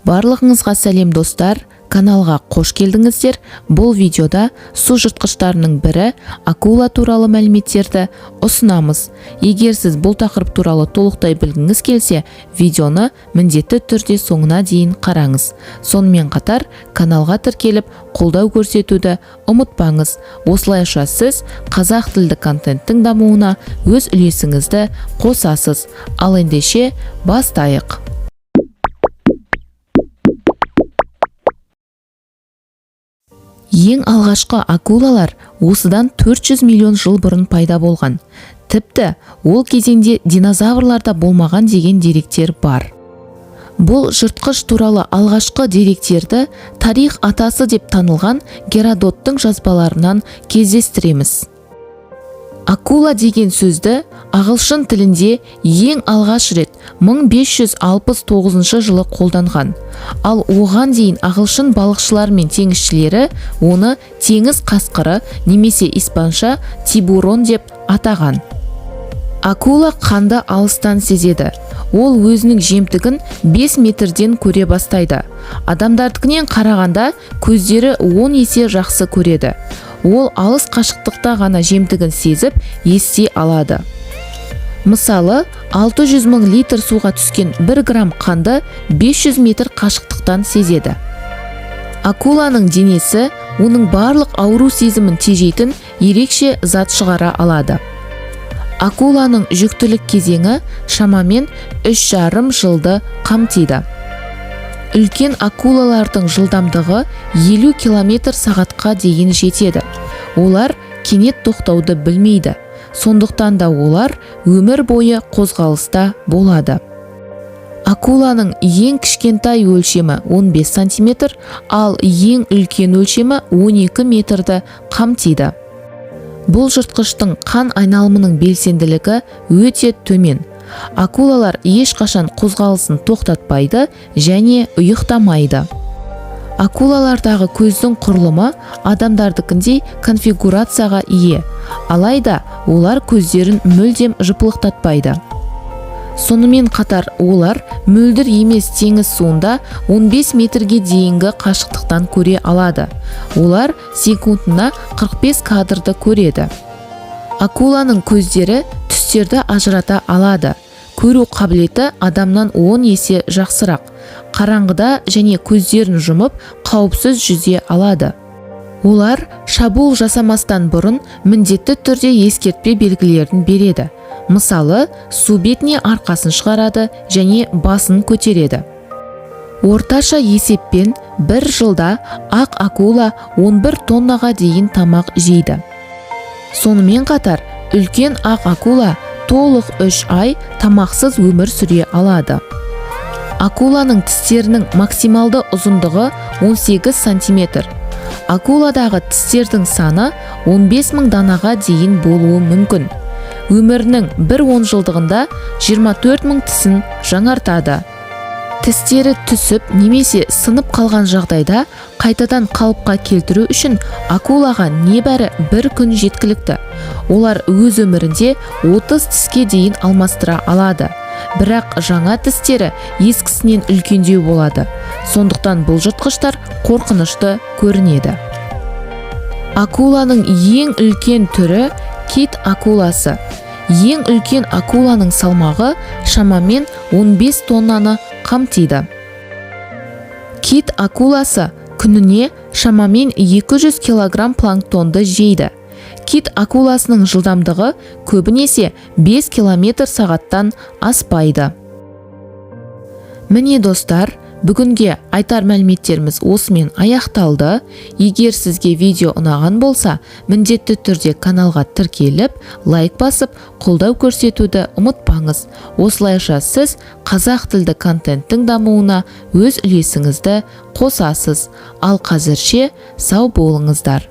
Барлығыңызға сәлем достар, каналға қош келдіңіздер. Бұл видеода су жыртқыштарының бірі акула туралы мәліметтерді ұсынамыз. Егер сіз бұл тақырып туралы толықтай білгіңіз келсе, видеоны міндетті түрде соңына дейін қараңыз. Сонымен қатар каналға тіркеліп, қолдау көрсетуді ұмытпаңыз. Осылайша сіз қазақ тілді контенттің дамуына өз үлесіңізді қосасыз. Ал ендеше бастайық. Ең алғашқы акулалар осыдан 400 миллион жыл бұрын пайда болған. Тіпті ол кезеңде динозаврларда болмаған деген деректер бар. Бұл жыртқыш туралы алғашқы деректерді тарих атасы деп танылған Геродоттың жазбаларынан кездестіреміз. Акула деген сөзді ағылшын тілінде ең алғаш рет 1569 жылы қолданған. Ал оған дейін ағылшын балықшылар мен теңізшілері оны теңіз қасқыры немесе испанша тибурон деп атаған. Акула қанды алыстан сезеді. Ол өзінің жемтігін 5 метрден көре бастайды. Адамдардікінен қарағанда көздері 10 есе жақсы көреді. Ол алыс қашықтықта ғана жемтігін сезіп, ести алады. Мысалы, 600 мың литр суға түскен 1 грамм қанды 500 метр қашықтықтан сезеді. Акуланың денесі оның барлық ауру сезімін тежейтін ерекше зат шығара алады. Акуланың жүктілік кезеңі шамамен 3,5 жылды қамтиды. Үлкен акулалардың жылдамдығы 50 км сағатқа дейін жетеді. Олар кенет тоқтауды білмейді. Сондықтан да олар өмір бойы қозғалыста болады. Акуланың ең кішкентай өлшемі 15 см, ал ең үлкен өлшемі 12 метрді қамтиды. Бұл жыртқыштың қан айналымының белсенділігі өте төмен. Акулалар ешқашан қозғалысын тоқтатпайды және ұйықтамайды. Акулалардағы көздің құрылымы адамдардыкіндей конфигурацияға ие, алайда олар көздерін мүлдем жыпылықтатпайды. Сонымен қатар олар мөлдір емес теңіз суында 15 метрге дейінгі қашықтықтан көре алады. Олар секундына 45 кадрды көреді. Акуланың көздері түстерді ажырата алады. Көру қабілеті адамнан 10 есе жақсырақ. Қараңғыда және көздерін жұмып қауіпсіз жүзе алады. Олар шабуыл жасамастан бұрын міндетті түрде ескертпе белгілерін береді. Мысалы, су бетіне арқасын шығарады және басын көтереді. Орташа есеппен 1 жылда ақ акула 11 тоннаға дейін тамақ жейді. Сонымен қатар, үлкен ақ акула толық 3 ай тамақсыз өмір сүре алады. Акуланың тістерінің максималды ұзындығы 18 см. Акуладағы тістердің саны 15 мың данаға дейін болуы мүмкін. Өмірінің 1 жылдығында 24 мың тісін жаңартады. Тістері түсіп немесе сынып қалған жағдайда қайтадан қалыпқа келтіру үшін акулаға небәрі 1 күн жеткілікті. Олар өз өмірінде 30 тіске дейін алмастыра алады. Бірақ жаңа тістері ескісінен үлкендеу болады. Сондықтан бұл жыртқыштар қорқынышты көрінеді. Акуланың ең үлкен түрі кит акуласы. Ең үлкен акуланың салмағы шамамен 15 тоннаны қамтиды. Кит акуласы күніне шамамен 200 кг планктонды жейді. Кит акуласының жылдамдығы көбінесе 5 км сағаттан аспайды. Міне достар, бүгінге айтар мәліметтеріміз осымен аяқталды. Егер сізге видео ұнаған болса, міндетті түрде каналға тіркеліп, лайк басып, қолдау көрсетуді ұмытпаңыз. Осылайша сіз қазақ тілді контенттің дамуына өз үлесіңізді қосасыз. Ал қазірше сау болыңыздар.